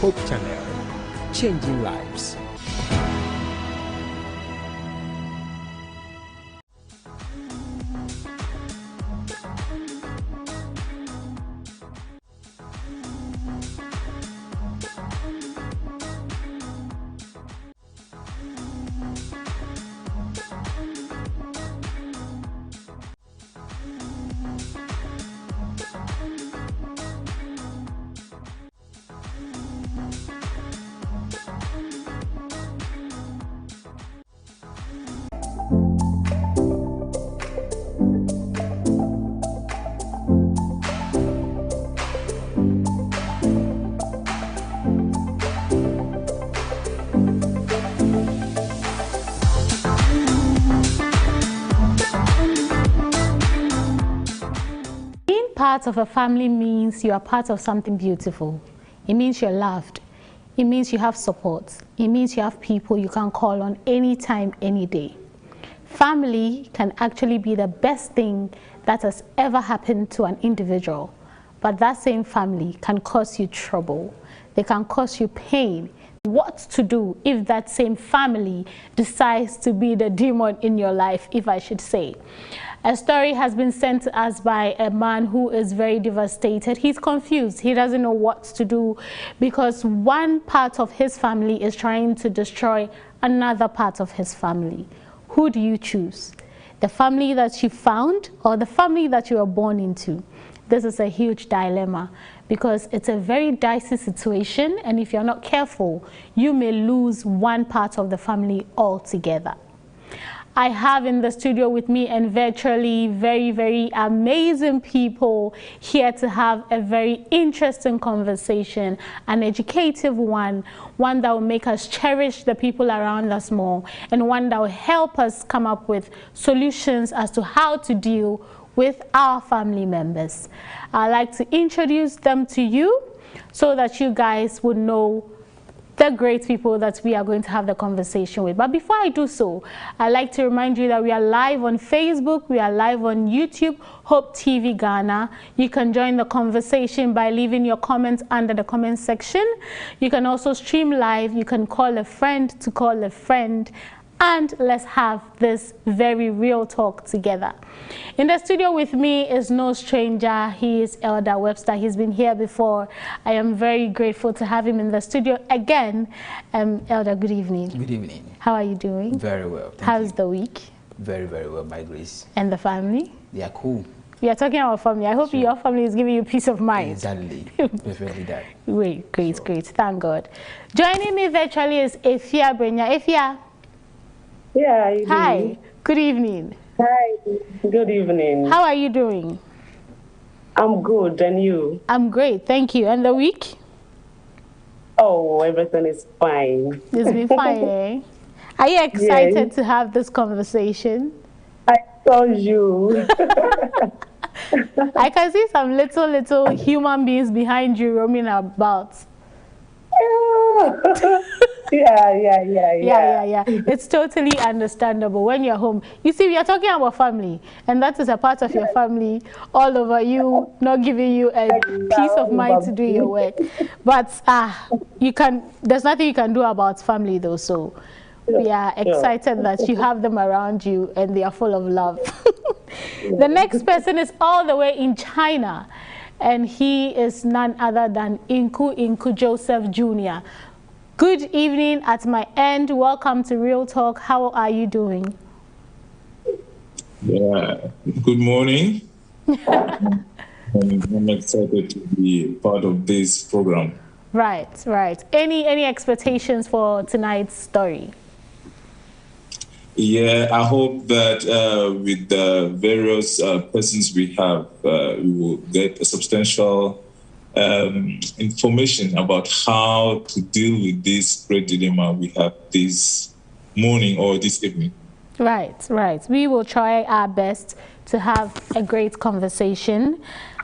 Hope Channel, changing lives. Part of a family means you are part of something beautiful. It means you're loved. It means you have support. It means you have people you can call on anytime, any day. Family can actually be the best thing that has ever happened to an individual, but that same family can cause you trouble. They can cause you pain. What to do if that same family decides to be the demon in your life, if I should say. A story has been sent to us by a man who is very devastated. He's confused. He doesn't know what to do because one part of his family is trying to destroy another part of his family. Who do you choose? The family that you found or the family that you were born into? This is a huge dilemma because it's a very dicey situation, and if you're not careful, you may lose one part of the family altogether. I have in the studio with me and virtually very amazing people here to have a very interesting conversation, an educative one that will make us cherish the people around us more, and one that will help us come up with solutions as to how to deal with our family members. I'd like to introduce them to you so that you guys would know the great people that we are going to have the conversation with. But before I do so, I'd like to remind you that we are live on Facebook, we are live on YouTube, Hope TV Ghana. You can join the conversation by leaving your comments under the comment section. You can also stream live, you can call a friend to call a friend, and let's have this very real talk together. In the studio with me is no stranger. He is Eldar Webster. He's been here before. I am very grateful to have him in the studio again. Eldar, good evening. Good evening. How are you doing? Very well. How's the week? Very well, by grace. And the family? They are cool. We are talking about family. I hope your family is giving you peace of mind. Exactly. Perfectly that. Great. Thank God. Joining me virtually is Efia Brenya. Efia. Yeah. Hi. Good evening. Hi. Good evening. How are you doing? I'm good. And you? I'm great. Thank you. And the week? Oh, everything is fine. It's been fine, eh? Are you excited to have this conversation? I saw you. I can see some little human beings behind you roaming about. Yeah. It's totally understandable when you're home. You see, we are talking about family, and that is a part of your family all over you, not giving you a peace of mind to do your work. But there's nothing you can do about family though, so we are excited that you have them around you and they are full of love. The next person is all the way in China, and he is none other than Inku Joseph Jr. Good evening at my end. Welcome to Real Talk. How are you doing? Yeah, good morning. I'm excited to be part of this program. Right. Any expectations for tonight's story? Yeah, I hope that with the various persons we have, we will get a substantial information about how to deal with this great dilemma we have this morning or this evening. Right. We will try our best to have a great conversation.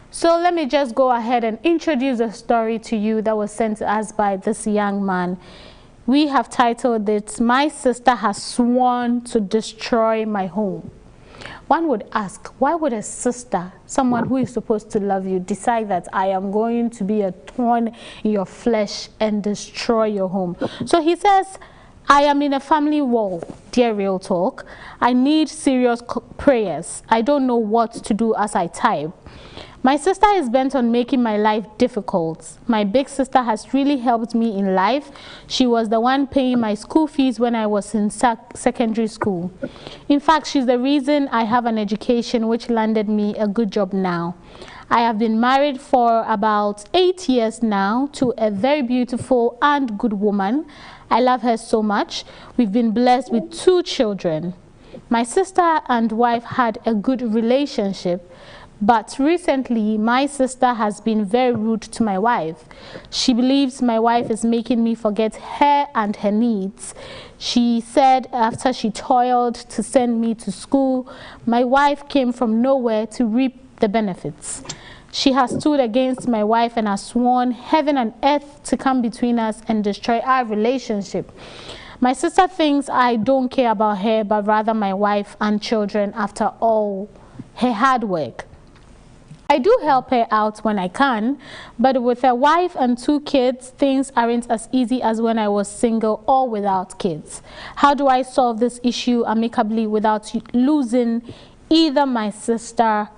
So let me just go ahead and introduce a story to you that was sent to us by this young man. We have titled it, "My Sister Has Sworn to Destroy My Home." One would ask, why would a sister, someone who is supposed to love you, decide that I am going to be a thorn in your flesh and destroy your home? So he says, I am in a family war, dear Real Talk. I need serious prayers. I don't know what to do as I type. My sister is bent on making my life difficult. My big sister has really helped me in life. She was the one paying my school fees when I was in secondary school. In fact, she's the reason I have an education which landed me a good job now. I have been married for about 8 years now to a very beautiful and good woman. I love her so much. We've been blessed with 2 children. My sister and wife had a good relationship. But recently, my sister has been very rude to my wife. She believes my wife is making me forget her and her needs. She said after she toiled to send me to school, my wife came from nowhere to reap the benefits. She has stood against my wife and has sworn heaven and earth to come between us and destroy our relationship. My sister thinks I don't care about her, but rather my wife and children after all her hard work. I do help her out when I can, but with a wife and 2 kids, things aren't as easy as when I was single or without kids. How do I solve this issue amicably without losing either my sister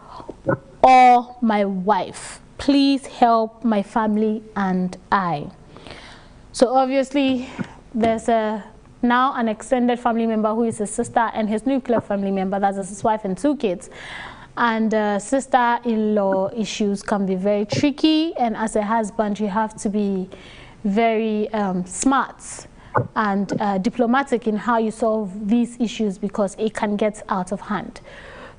or my wife? Please help my family and I. So obviously, there's now an extended family member who is his sister and his nuclear family member, that's his wife and 2 kids. And sister-in-law issues can be very tricky, and as a husband you have to be very smart and diplomatic in how you solve these issues, because it can get out of hand.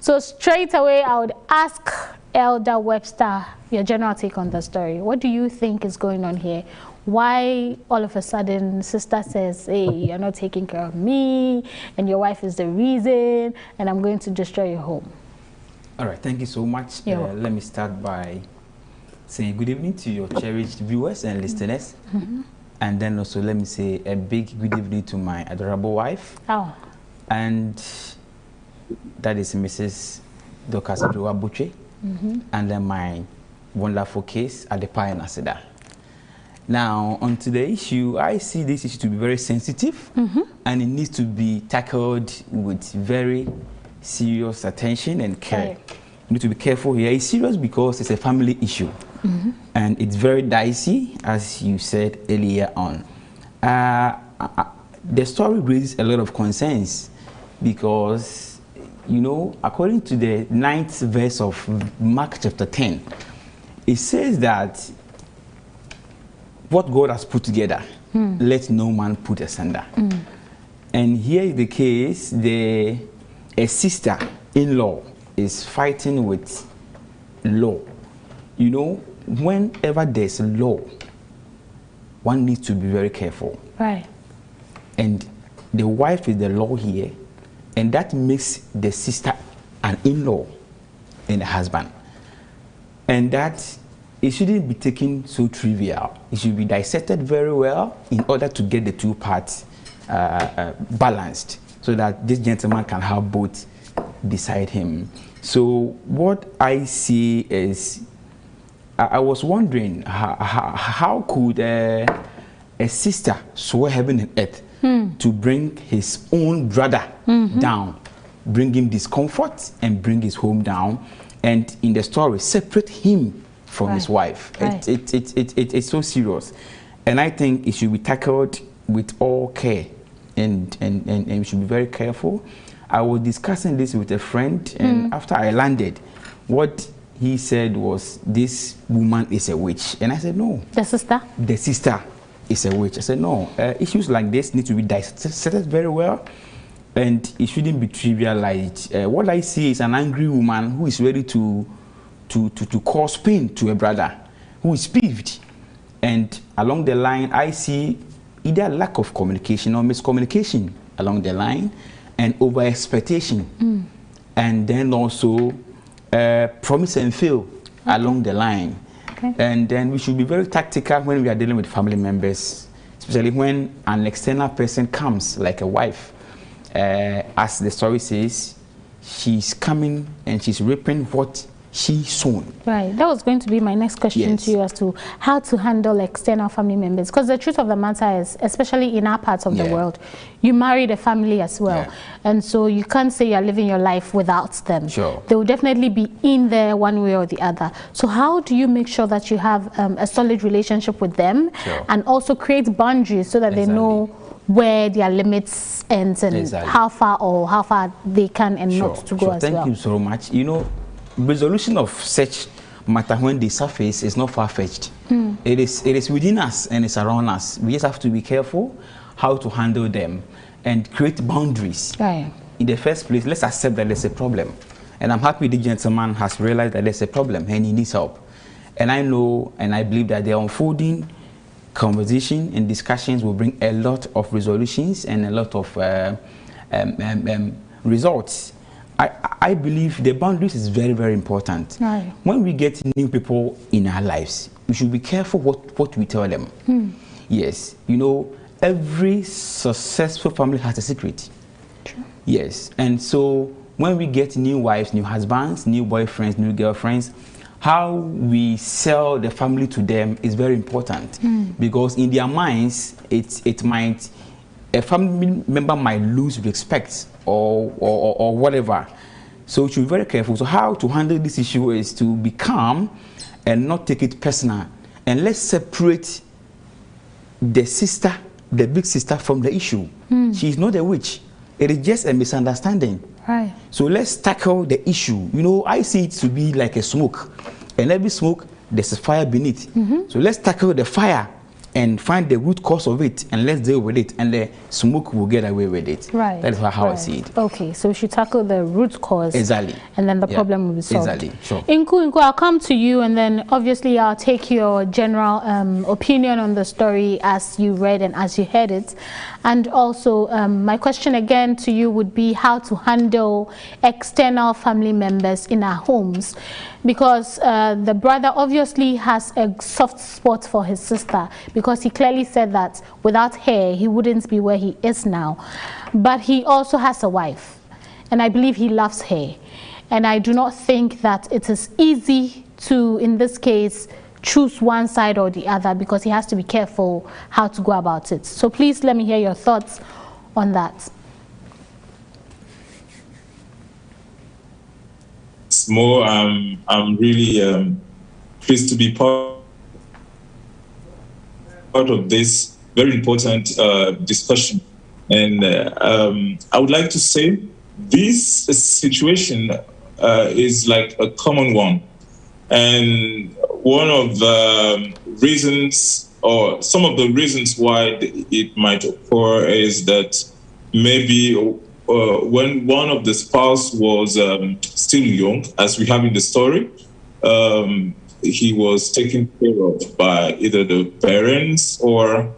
So straight away I would ask Eldar Webster your general take on the story. What do you think is going on here? Why all of a sudden sister says, hey, you're not taking care of me and your wife is the reason and I'm going to destroy your home? All right, thank you so much. Let me start by saying good evening to your cherished viewers and listeners. And then also let me say a big good evening to my adorable wife. Oh. And that is Mrs. Dokas Buche. And then my wonderful case at the Pine Aseda. Now, on today's issue, I see this issue to be very sensitive and it needs to be tackled with very serious attention and care. Right. You need to be careful here. It's serious because it's a family issue and it's very dicey, as you said earlier on. The story raises a lot of concerns because, you know, according to the 9th verse of Mark chapter 10, it says that what God has put together, let no man put asunder. And here is the case, a sister-in-law is fighting with law. You know, whenever there's a law, one needs to be very careful. Right. And the wife is the law here, and that makes the sister an in-law and a husband. And that it shouldn't be taken so trivial. It should be dissected very well in order to get the 2 parts balanced, so that this gentleman can have both beside him. So what I see is, I was wondering how could a sister swear heaven and earth to bring his own brother down, bring him discomfort and bring his home down, and in the story separate him from his wife. It's so serious, and I think it should be tackled with all care, and we should be very careful. I was discussing this with a friend, and after I landed, what he said was, this woman is a witch. And I said, no. The sister? The sister is a witch. I said, no. Issues like this need to be dissected very well, and it shouldn't be trivialized. What I see is an angry woman who is ready to cause pain to a brother, who is peeved. And along the line, I see either lack of communication or miscommunication along the line, and over expectation, and then also promise and fail along the line. And then we should be very tactical when we are dealing with family members, especially when an external person comes, like a wife. As the story says, she's coming and she's reaping what she sown. Right. That was going to be my next question to you as to how to handle external family members. Because the truth of the matter is, especially in our parts of the world, you married a family as well. And so you can't say you're living your life without them. Sure. They will definitely be in there one way or the other. So how do you make sure that you have a solid relationship with them and also create boundaries so that they know where their limits ends and how far they can and not to go as well? Thank you so much. You know, resolution of such matter when they surface is not far-fetched. It is within us and it's around us. We just have to be careful how to handle them and create boundaries. In the first place, let's accept that there's a problem. And I'm happy the gentleman has realized that there's a problem and he needs help. And I know and I believe that the unfolding conversation and discussions will bring a lot of resolutions and a lot of results. I believe the boundaries is very, very important. When we get new people in our lives, we should be careful what we tell them. Yes, you know, every successful family has a secret. Yes, and so when we get new wives, new husbands, new boyfriends, new girlfriends, how we sell the family to them is very important, because in their minds, a family member might lose respect or whatever. So we should be very careful. So how to handle this issue is to be calm and not take it personal. And let's separate the sister, the big sister, from the issue. She's not a witch. It is just a misunderstanding. So let's tackle the issue. You know, I see it to be like a smoke. And every smoke, there's a fire beneath. So let's tackle the fire and find the root cause of it, and let's deal with it, and the smoke will get away with it. That is how I see it. Okay, so we should tackle the root cause. Exactly. And then the problem will be solved. Exactly. Sure. Inku, I'll come to you, and then obviously I'll take your general opinion on the story as you read and as you heard it. And also, my question again to you would be how to handle external family members in our homes. Because the brother obviously has a soft spot for his sister, because he clearly said that without her, he wouldn't be where he is now. But he also has a wife, and I believe he loves her. And I do not think that it is easy to, in this case, choose one side or the other, because he has to be careful how to go about it. So please let me hear your thoughts on that. More, I'm really pleased to be part of this very important discussion. And I would like to say this situation is like a common one. And one of the reasons, or some of the reasons why it might occur, is that maybe when one of the spouse was still young, as we have in the story, he was taken care of by either the parents or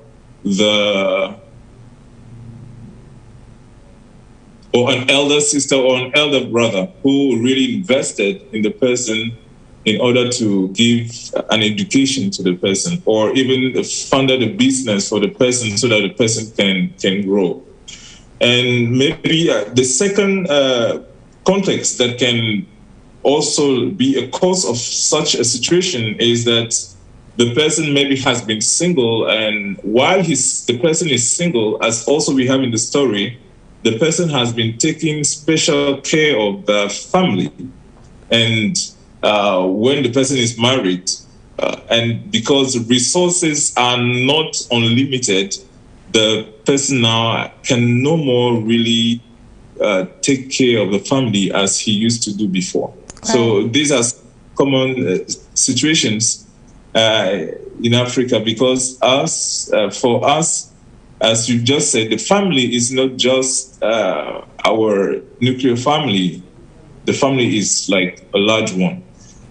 an elder sister or an elder brother who really invested in the person in order to give an education to the person, or even funded a business for the person so that the person can grow. And maybe the second context that can also be a cause of such a situation is that the person maybe has been single, and while the person is single, as also we have in the story, the person has been taking special care of the family. And when the person is married, and because resources are not unlimited, the person now can no more really take care of the family as he used to do before. So these are common situations in Africa, because for us, as you just said, the family is not just our nuclear family. The family is like a large one.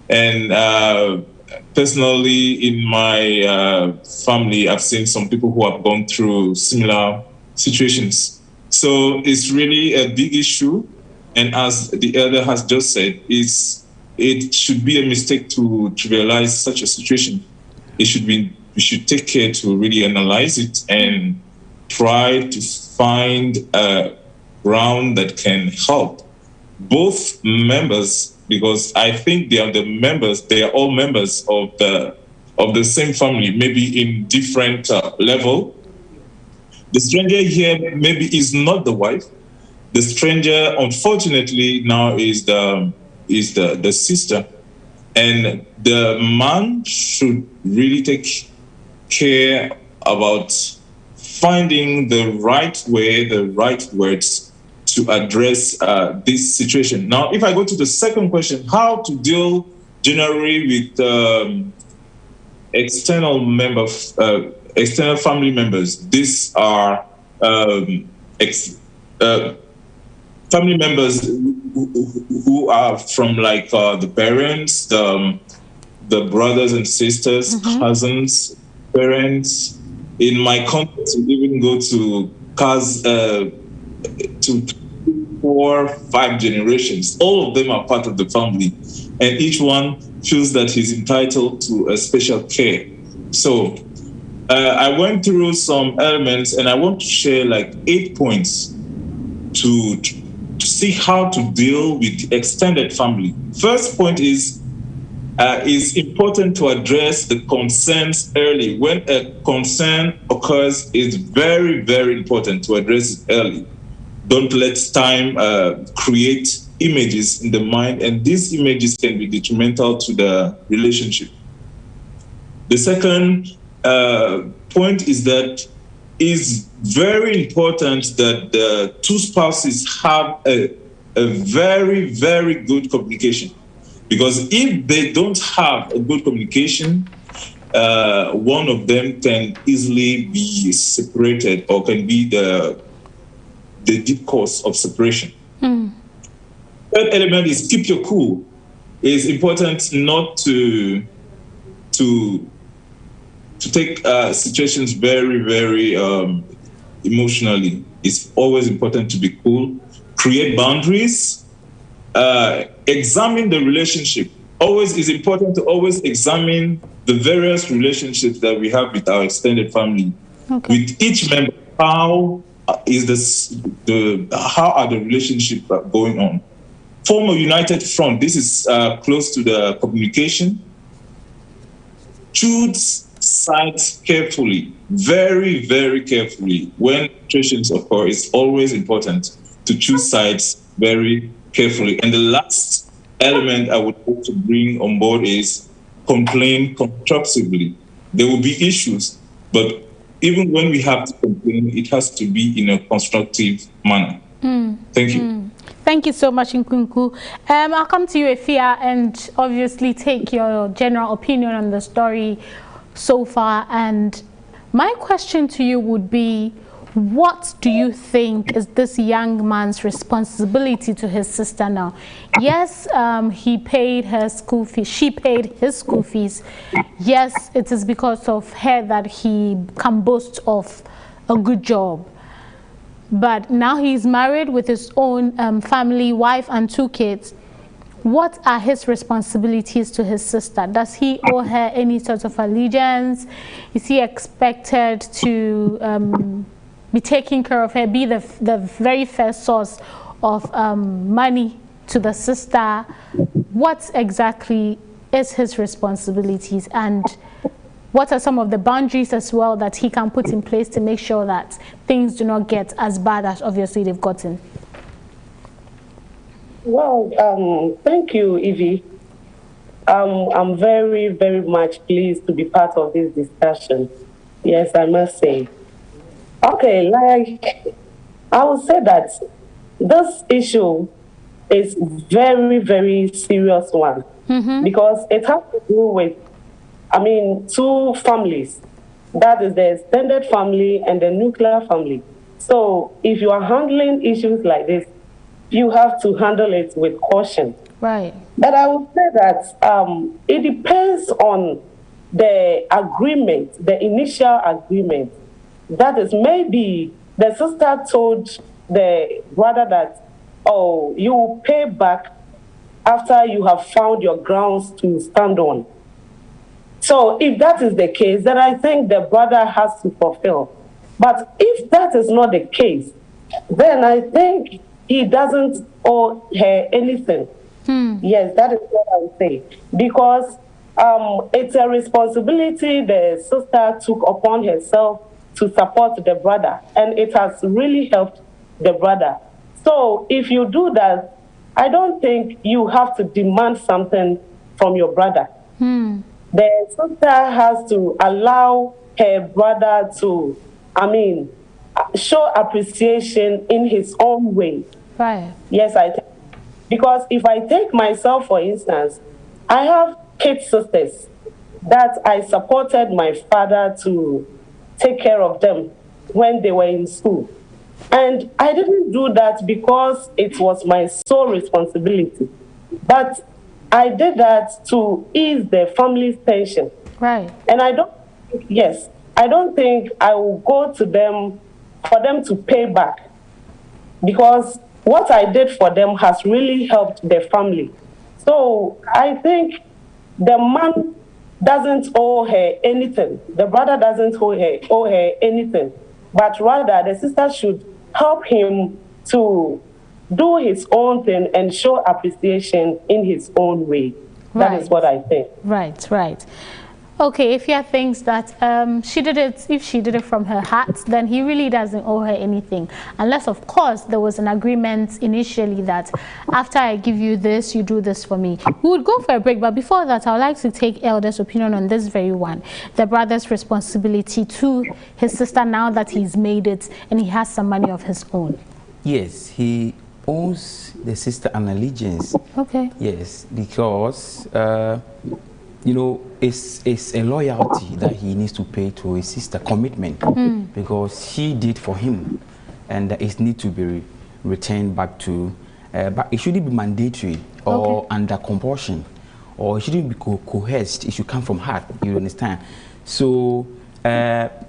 And personally, in my family, I've seen some people who have gone through similar situations. So it's really a big issue. And as the elder has just said, it should be a mistake to trivialize such a situation. We should take care to really analyze it and try to find a ground that can help both members, because I think they are all members of the same family, maybe in different level. The stranger here maybe is not the wife. The stranger, unfortunately, now is the sister. And the man should really take care about finding the right way, the right words to address this situation. Now, if I go to the second question, how to deal generally with external family members. These are family members who are from like the parents, the brothers and sisters, cousins, parents. In my context, we even go to to 4, 5 generations. All of them are part of the family, and each one feels that he's entitled to a special care. So I went through some elements, and I want to share like 8 points to see how to deal with the extended family. First point is important to address the concerns early. When a concern occurs, it's very, very important to address it early. Don't let time create images in the mind, and these images can be detrimental to the relationship. The second point is that it's very important that the two spouses have a very, very good communication. Because if they don't have a good communication, one of them can easily be separated or can be the deep cause of separation. Third element is keep your cool. It's important not to take situations very, very emotionally. It's always important to be cool. Create boundaries. Examine the relationship. It's important to always examine the various relationships that we have with our extended family. Okay. With each member, how are the relationships going on? Form a united front. This is close to the communication. Choose sides carefully, very, very carefully. When situations occur, it's always important to choose sides very carefully. And the last element I would like to bring on board is complain constructively. There will be issues, but even when we have to complain, it has to be in a constructive manner. Thank you. Thank you so much, Nkunku. I'll come to you, Efia, and obviously take your general opinion on the story so far. And my question to you would be, what do you think is this young man's responsibility to his sister now? Yes, he paid her school fees. She paid his school fees. Yes, it is because of her that he can boast of a good job. But now he's married with his own family, wife and 2 kids. What are his responsibilities to his sister? Does he owe her any sort of allegiance? Is he expected to be taking care of her, be the very first source of money to the sister? What exactly is his responsibilities, and what are some of the boundaries as well that he can put in place to make sure that things do not get as bad as obviously they've gotten? Well, thank you, Evie. I'm very, very much pleased to be part of this discussion. Yes, I must say. Okay, like I would say that this issue is very, very serious one because it has to do with, 2 families. That is the extended family and the nuclear family. So if you are handling issues like this, you have to handle it with caution. Right. But I would say that it depends on the agreement, the initial agreement. That is, maybe the sister told the brother that, oh, you will pay back after you have found your grounds to stand on. So if that is the case, then I think the brother has to fulfill. But if that is not the case, then I think he doesn't owe her anything. Yes, that is what I would say. Because it's a responsibility the sister took upon herself to support the brother, and it has really helped the brother. So if you do that, I don't think you have to demand something from your brother. The sister has to allow her brother to, show appreciation in his own way. Right. Yes, because if I take myself, for instance, I have kid sisters that I supported my father to take care of them when they were in school. And I didn't do that because it was my sole responsibility. But I did that to ease the family's tension. Right. And I don't think I will go to them for them to pay back, because what I did for them has really helped the family. So I think the man doesn't owe her anything. The brother doesn't owe her anything. But rather, the sister should help him to do his own thing and show appreciation in his own way. Right. That is what I think. Right, right. Okay, if Ifya thinks that if she did it from her heart, then he really doesn't owe her anything. Unless, of course, there was an agreement initially that after I give you this, you do this for me. We would go for a break, but before that, I would like to take Elder's opinion on this very one. The brother's responsibility to his sister now that he's made it and he has some money of his own. Yes, he owes the sister an allegiance. Okay. Yes, because it's a loyalty that he needs to pay to his sister, commitment, because she did for him, and it needs to be returned back to, but it shouldn't be mandatory or under compulsion, or it shouldn't be coerced. It should come from heart, you understand? So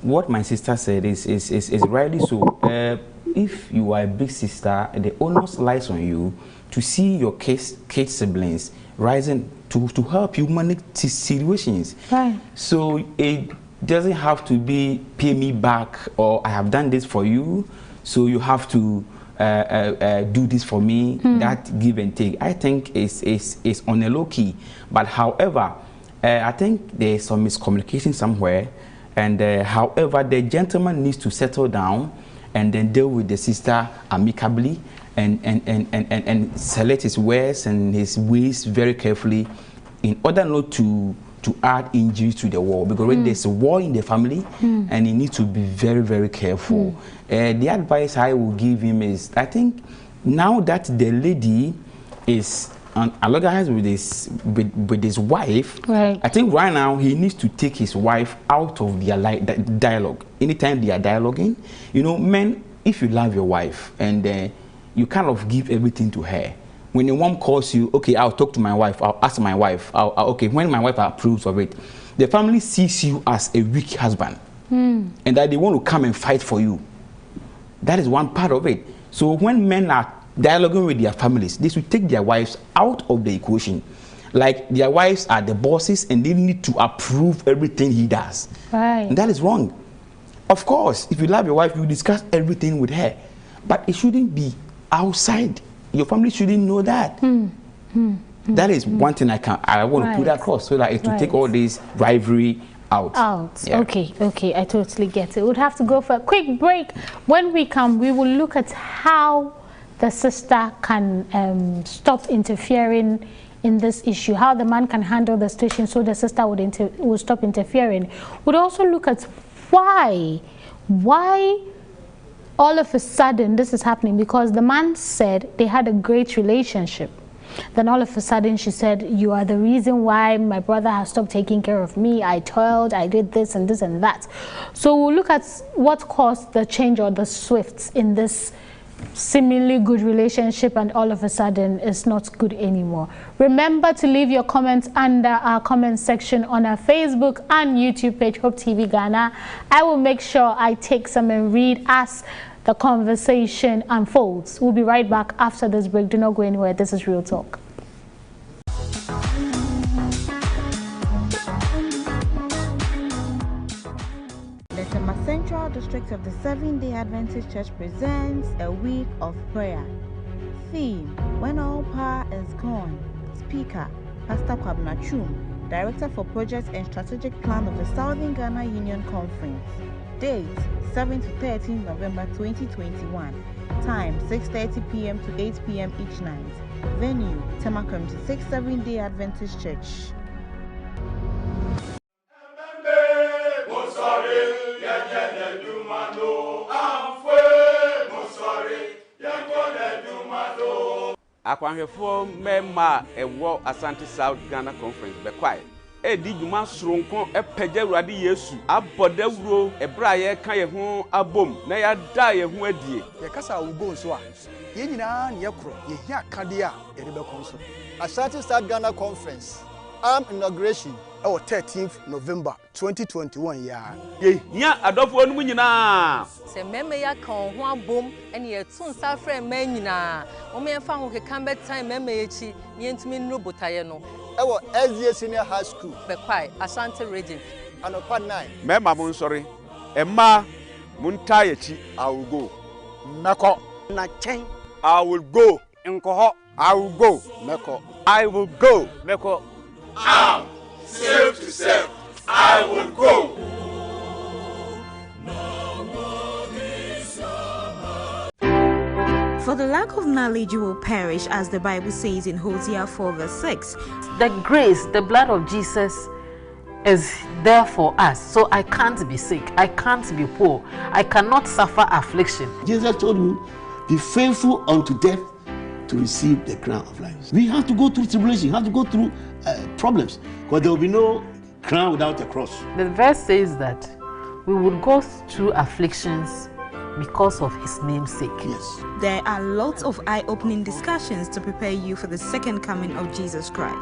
what my sister said is rightly so. If you are a big sister, the onus lies on you to see your kids siblings rising to help you manage situations. Right. So it doesn't have to be pay me back, or I have done this for you, so you have to do this for me. That give and take, I think, is on a low key. But however, I think there is some miscommunication somewhere, and however, the gentleman needs to settle down and then deal with the sister amicably, and select his words and his ways very carefully, in order not to add injury to the war, because when there's a war in the family, and he needs to be very, very careful. The advice I will give him is, I think now that the lady is analogized with his wife, right. I think right now he needs to take his wife out of their dialogue. Anytime they are dialoguing, men, if you love your wife and you kind of give everything to her, when a woman calls you, okay, I'll talk to my wife, I'll ask my wife, okay, when my wife approves of it, the family sees you as a weak husband, and that they want to come and fight for you. That is one part of it. So when men are dialoguing with their families, they should take their wives out of the equation. Like, their wives are the bosses and they need to approve everything he does. Right. And that is wrong. Of course, if you love your wife, you discuss everything with her. But it shouldn't be outside. Your family shouldn't know that. That is one thing I want to put across, so that it will take all this rivalry out. Yeah. Okay, I totally get it. We'll have to go for a quick break. When we come, we will look at how the sister can stop interfering in this issue, how the man can handle the situation so the sister would stop interfering. We'll also look at why all of a sudden this is happening, because the man said they had a great relationship. Then all of a sudden she said, you are the reason why my brother has stopped taking care of me. I toiled, I did this and that. So we'll look at what caused the change or the swifts in this seemingly good relationship, and all of a sudden it's not good anymore. Remember to leave your comments under our comment section on our Facebook and YouTube page, Hope TV Ghana. I will make sure I take some and read as the conversation unfolds. We'll be right back after this break. Do not go anywhere. This is Real Talk. Central District of the Seventh-day Adventist Church presents a week of prayer. Theme: When All Power is Gone. Speaker: Pastor Kwabena Chum, Director for Projects and Strategic Plan of the Southern Ghana Union Conference. Date: 7 to 13 November 2021. Time: 6:30 p.m. to 8 p.m. each night. Venue: Temakom 6 Seventh-day Adventist Church. Akwanhwefo mema ewo Asante South Ghana Conference be kwai edi dwuma soronko epagya Awurade Yesu abodawuro ebra ye ka ye ho abom na ya da ye ho adie ye kasa ugo nso a ye nyina ne yekro ye hia kade a ye be konso Asante South Ghana Conference inauguration 13th November 2021 ya ye hia adofo anu nyina se meme ya kan ho abom ene ye tun sa frɛ man nyina o me fa ho keka betan meme ye chi ye ntumi nro botaye no SDA Senior High School be kwai Asante region anopa 9 mema mun sorry emma mun taye chi I will go meko na chen I will go nkoho I will go meko I will go meko Safe to serve, I will go. For the lack of knowledge you will perish, as the Bible says in Hosea 4 verse 6. The grace, the blood of Jesus is there for us. So I can't be sick, I can't be poor, I cannot suffer affliction. Jesus told you, be faithful unto death to receive the crown of life. We have to go through tribulation, have to go through problems, because there will be no crown without a cross. The verse says that we would go through afflictions because of his name's sake. Yes. There are lots of eye-opening discussions to prepare you for the second coming of Jesus Christ.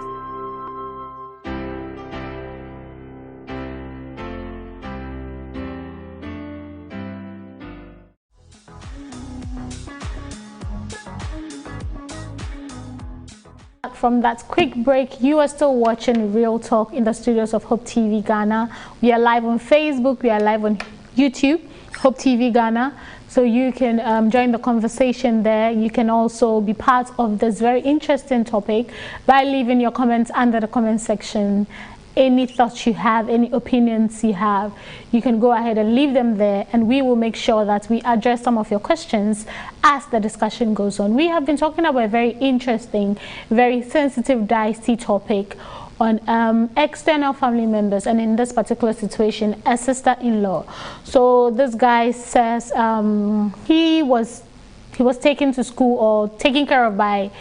From that quick break, you are still watching Real Talk in the studios of Hope TV Ghana. We are live on Facebook, we are live on YouTube, Hope TV Ghana. So you can join the conversation there. You can also be part of this very interesting topic by leaving your comments under the comment section. Any thoughts you have, any opinions you have, you can go ahead and leave them there, and we will make sure that we address some of your questions as the discussion goes on. We have been talking about a very interesting, very sensitive, dicey topic on external family members, and in this particular situation, a sister-in-law. So this guy says he was taken to school or taken care of by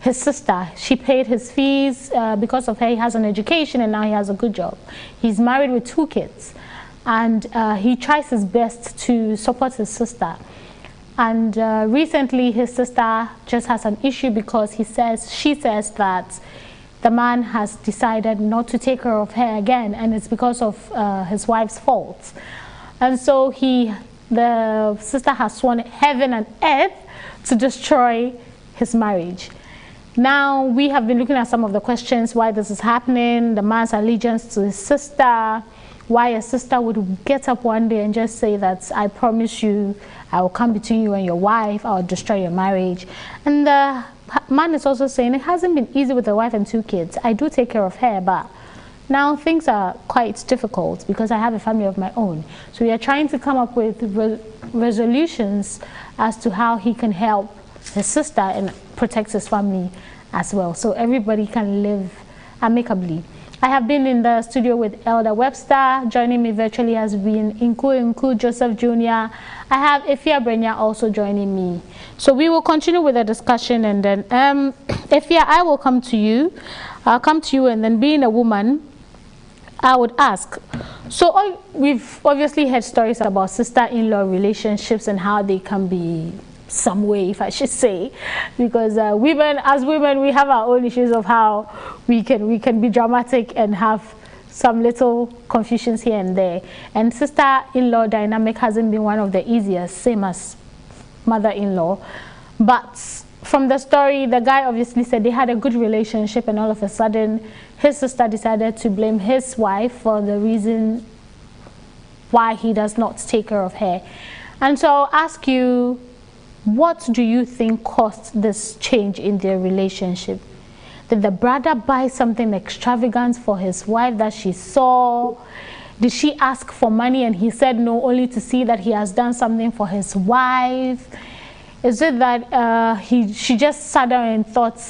his sister. She paid his fees because of her. He has an education and now he has a good job. He's married with 2 kids, and he tries his best to support his sister. And recently his sister just has an issue because she says that the man has decided not to take care of her again, and it's because of his wife's fault. And so the sister has sworn heaven and earth to destroy his marriage. Now, we have been looking at some of the questions, why this is happening, the man's allegiance to his sister, why a sister would get up one day and just say that, I promise you, I will come between you and your wife, I will destroy your marriage. And the man is also saying, it hasn't been easy with the wife and 2 kids. I do take care of her, but now things are quite difficult because I have a family of my own. So we are trying to come up with resolutions as to how he can help his sister and protect his family as well, so everybody can live amicably. I have been in the studio with Eldar Webster. Joining me virtually has been Inku Joseph Jr. I have Efia Brenya also joining me. So we will continue with the discussion, and then Efia, I will come to you. I'll come to you, and then being a woman, I would ask. So we've obviously heard stories about sister-in-law relationships and how they can be some way, if I should say, because as women, we have our own issues of how we can be dramatic and have some little confusions here and there. And sister-in-law dynamic hasn't been one of the easiest, same as mother-in-law. But from the story, the guy obviously said they had a good relationship, and all of a sudden his sister decided to blame his wife for the reason why he does not take care of her. And so I'll ask you, What do you think caused this change in their relationship? Did the brother buy something extravagant for his wife that she saw? Did she ask for money and he said no, only to see that he has done something for his wife? Is it that she just sat down and thought,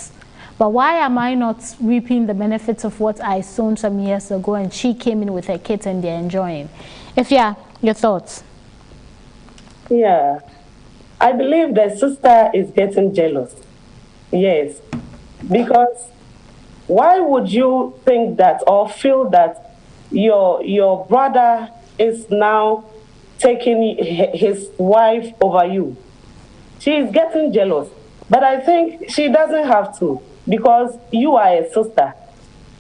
but why am I not reaping the benefits of what I sown some years ago, and she came in with her kids and they're enjoying? If yeah, your thoughts? Yeah, I believe the sister is getting jealous. Yes, because why would you think that or feel that your brother is now taking his wife over you? She is getting jealous, but I think she doesn't have to, because you are a sister,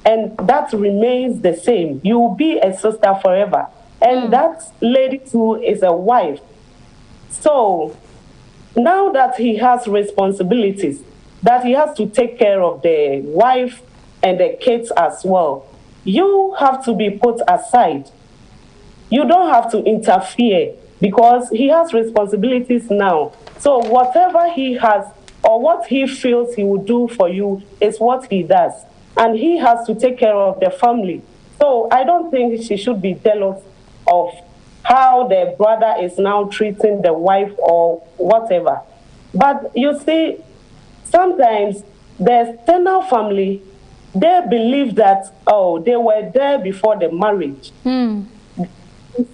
and that remains the same. You will be a sister forever, and that lady too is a wife. So now that he has responsibilities, that he has to take care of the wife and the kids as well, you have to be put aside. You don't have to interfere because he has responsibilities now. So whatever he has or what he feels he will do for you is what he does. And he has to take care of the family. So I don't think she should be jealous of how the brother is now treating the wife or whatever. But you see, sometimes the external family, they believe that, oh, they were there before the marriage.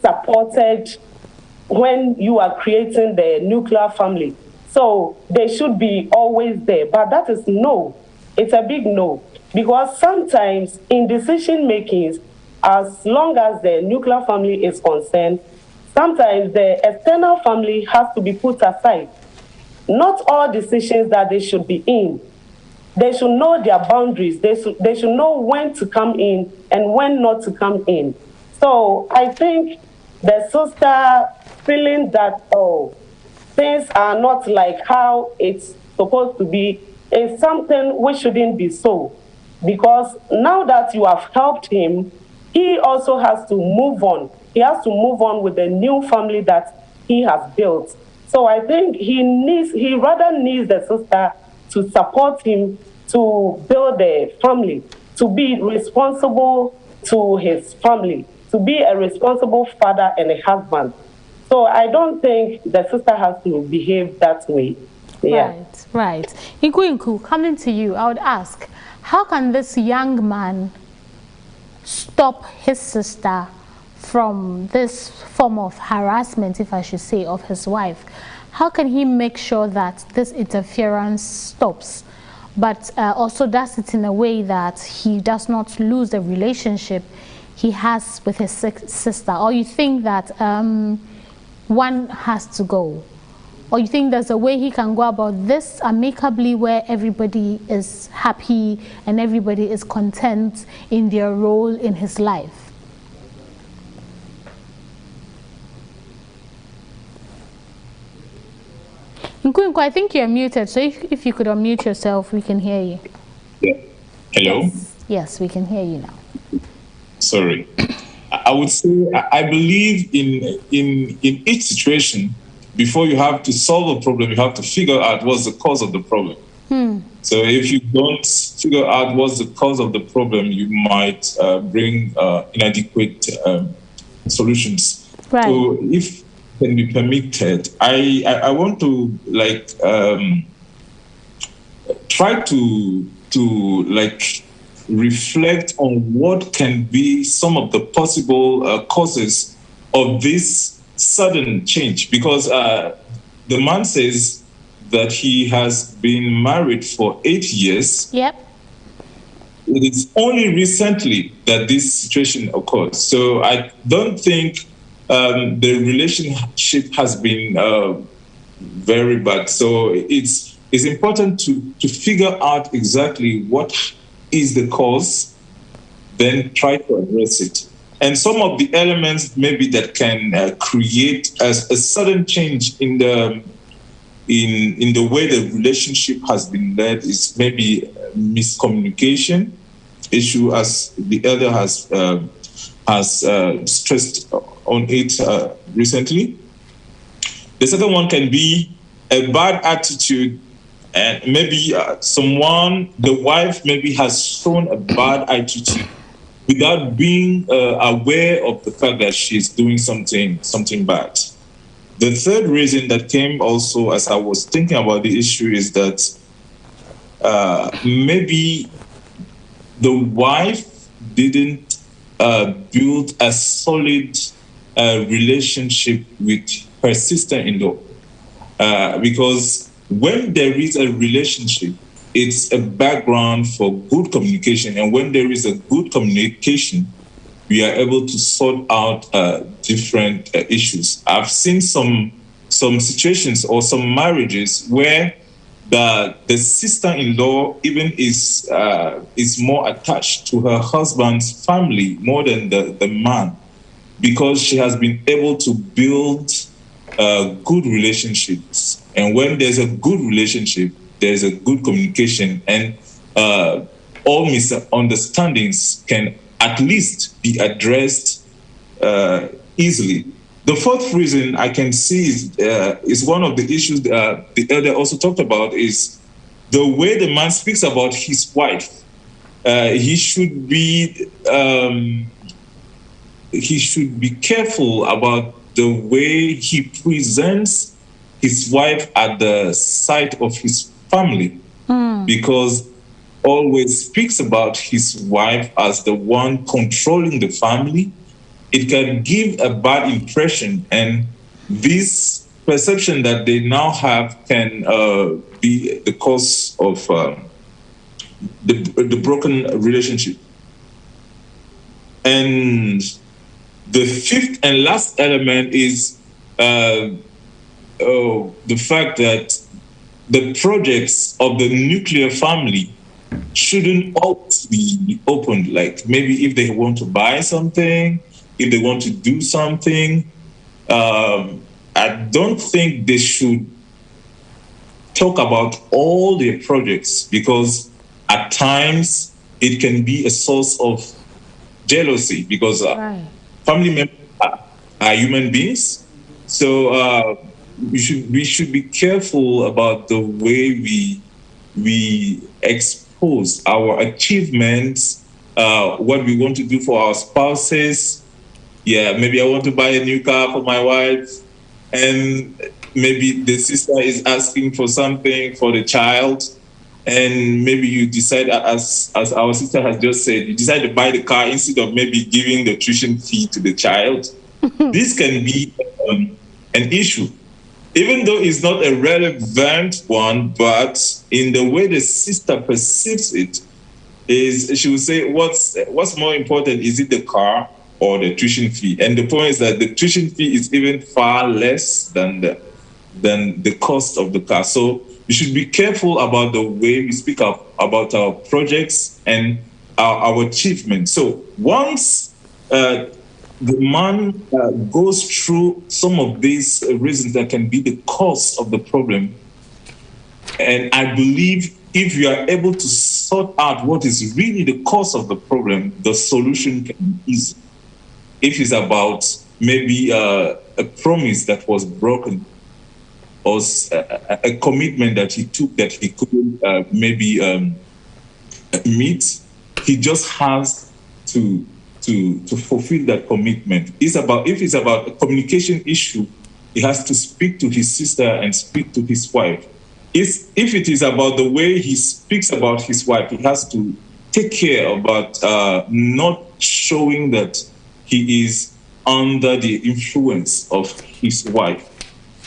Supported when you are creating the nuclear family. So they should be always there. But that is no. It's a big no. Because sometimes in decision makings, as long as the nuclear family is concerned, sometimes the external family has to be put aside. Not all decisions that they should be in. They should know their boundaries. They should know when to come in and when not to come in. So I think the sister feeling that, oh, things are not like how it's supposed to be is something which shouldn't be so. Because now that you have helped him, he also has to move on. He has to move on with the new family that he has built. So I think he rather needs the sister to support him to build a family, to be responsible to his family, to be a responsible father and a husband. So I don't think the sister has to behave that way. Yeah. Right. Inku, coming to you, I would ask, how can this young man stop his sister from this form of harassment, if I should say, of his wife? How can he make sure that this interference stops, but also does it in a way that he does not lose the relationship he has with his sister? Or you think that one has to go? Or you think there's a way he can go about this amicably where everybody is happy and everybody is content in their role in his life? Nkunku, I think you're muted, so if you could unmute yourself, we can hear you. Yeah. Hello? Yes, we can hear you now. Sorry. I would say I believe in each situation, before you have to solve a problem, you have to figure out what's the cause of the problem. So if you don't figure out what's the cause of the problem, you might bring inadequate solutions. Right. So if can be permitted, I want to try to reflect on what can be some of the possible causes of this sudden change, because the man says that he has been married for 8 years. Yep. It is only recently that this situation occurs. So I don't think the relationship has been very bad. So it's important to figure out exactly what is the cause, then try to address it. And some of the elements maybe that can create a sudden change in the way the relationship has been led is maybe miscommunication issue, as the elder has stressed on it recently. The second one can be a bad attitude, and maybe the wife maybe has shown a bad attitude without being aware of the fact that she's doing something bad. The third reason that came also as I was thinking about the issue is that maybe the wife didn't build a solid relationship with her sister-in-law. Because when there is a relationship, it's a background for good communication. And when there is a good communication, we are able to sort out different issues. I've seen some situations or some marriages where the sister-in-law even is more attached to her husband's family more than the man, because she has been able to build good relationships. And when there's a good relationship, there's a good communication, and all misunderstandings can at least be addressed easily. The fourth reason I can see is one of the issues the elder also talked about, is the way the man speaks about his wife. He should be careful about the way he presents his wife at the sight of his family, because always speaks about his wife as the one controlling the family. It can give a bad impression, and this perception that they now have can be the cause of the broken relationship. And the fifth and last element is the fact that the projects of the nuclear family shouldn't always be opened. Like maybe if they want to buy something, if they want to do something, I don't think they should talk about all their projects, because at times it can be a source of jealousy, because family members are human beings. So we should be careful about the way we expose our achievements, what we want to do for our spouses. Yeah, maybe I want to buy a new car for my wife, and maybe the sister is asking for something for the child, and maybe you decide, as our sister has just said, you decide to buy the car instead of maybe giving the tuition fee to the child. This can be an issue, even though it's not a relevant one, but in the way the sister perceives it, is she will say, what's more important? Is it the car or the tuition fee? And the point is that the tuition fee is even far less than the cost of the car. So we should be careful about the way we speak about our projects and our achievements. So once the man goes through some of these reasons that can be the cause of the problem, and I believe if you are able to sort out what is really the cause of the problem, the solution can be easy. If it's about maybe a promise that was broken, or a commitment that he took that he couldn't meet, he just has to fulfill that commitment. If it's about a communication issue, he has to speak to his sister and speak to his wife. If it is about the way he speaks about his wife, he has to take care about not showing that he is under the influence of his wife.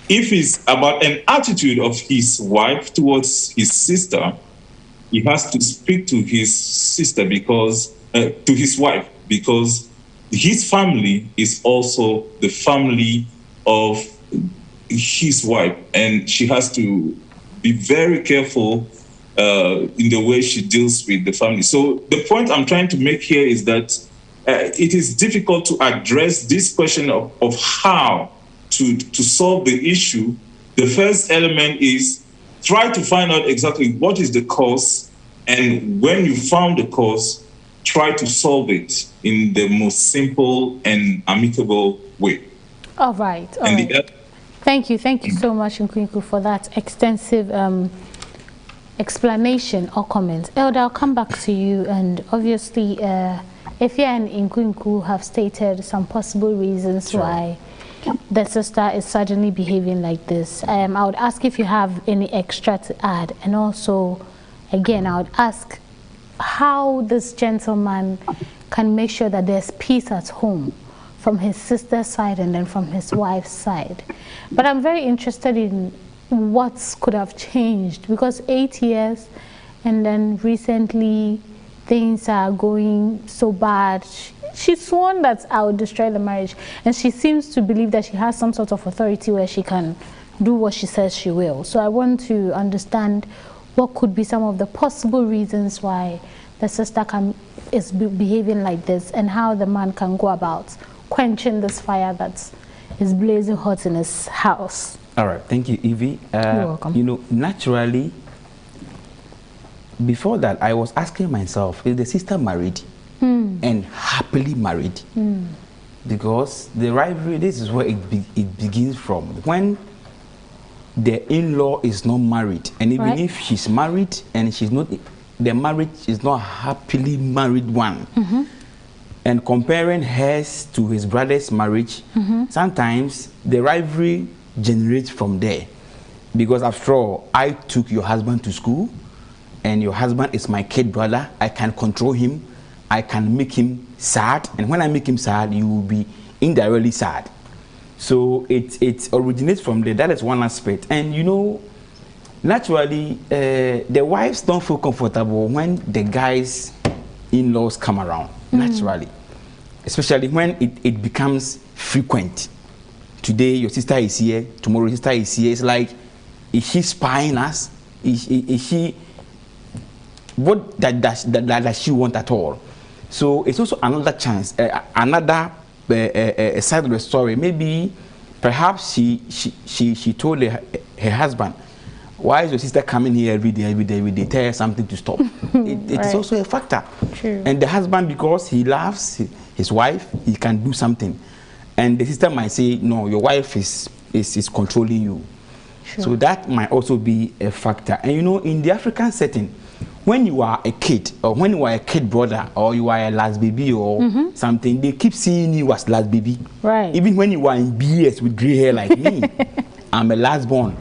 If it's about an attitude of his wife towards his sister, he has to speak to his sister to his wife, because his family is also the family of his wife, and she has to be very careful in the way she deals with the family. So the point I'm trying to make here is that it is difficult to address this question of how to solve the issue. The first element is try to find out exactly what is the cause, and when you found the cause, try to solve it in the most simple and amicable way. All right. Thank you so much, Nkunku, for that extensive explanation or comment. Elder, I'll come back to you, and obviously, Ifya and Nkunku have stated some possible reasons why the sister is suddenly behaving like this. I would ask if you have any extra to add, and also, again, I would ask how this gentleman can make sure that there's peace at home from his sister's side and then from his wife's side. But I'm very interested in what could have changed, because 8 years and then recently things are going so bad. She's sworn that I would destroy the marriage, and she seems to believe that she has some sort of authority where she can do what she says she will. So I want to understand what could be some of the possible reasons why the sister is behaving like this, and how the man can go about quenching this fire that is blazing hot in his house. All right, thank you, Evie. You're welcome. You know, naturally, before that, I was asking myself, is the sister married and happily married? Because the rivalry, this is where it begins from. When the in-law is not married, and even if she's married and she's not, the marriage is not a happily married one. And comparing hers to his brother's marriage, sometimes the rivalry generates from there. Because after all, I took your husband to school, and your husband is my kid brother. I can control him. I can make him sad. And when I make him sad, you will be indirectly sad. So it originates from there. That is one aspect. And you know, naturally, the wives don't feel comfortable when the guys in-laws come around, naturally, especially when it becomes frequent. Today your sister is here, tomorrow your sister is here. It's like, is she spying us? Is she, what does she want at all? So it's also another chance, another side of the story. Maybe perhaps she told her husband, why is your sister coming here every day? Tell her something to stop. It is also a factor. True. And the husband, because he loves his wife, he can do something. And the sister might say, no, your wife is controlling you. Sure. So that might also be a factor. And you know, in the African setting, when you are a kid, or when you are a kid brother, or you are a last baby or something, they keep seeing you as last baby. Right. Even when you are in BS with gray hair like me, I'm a last born.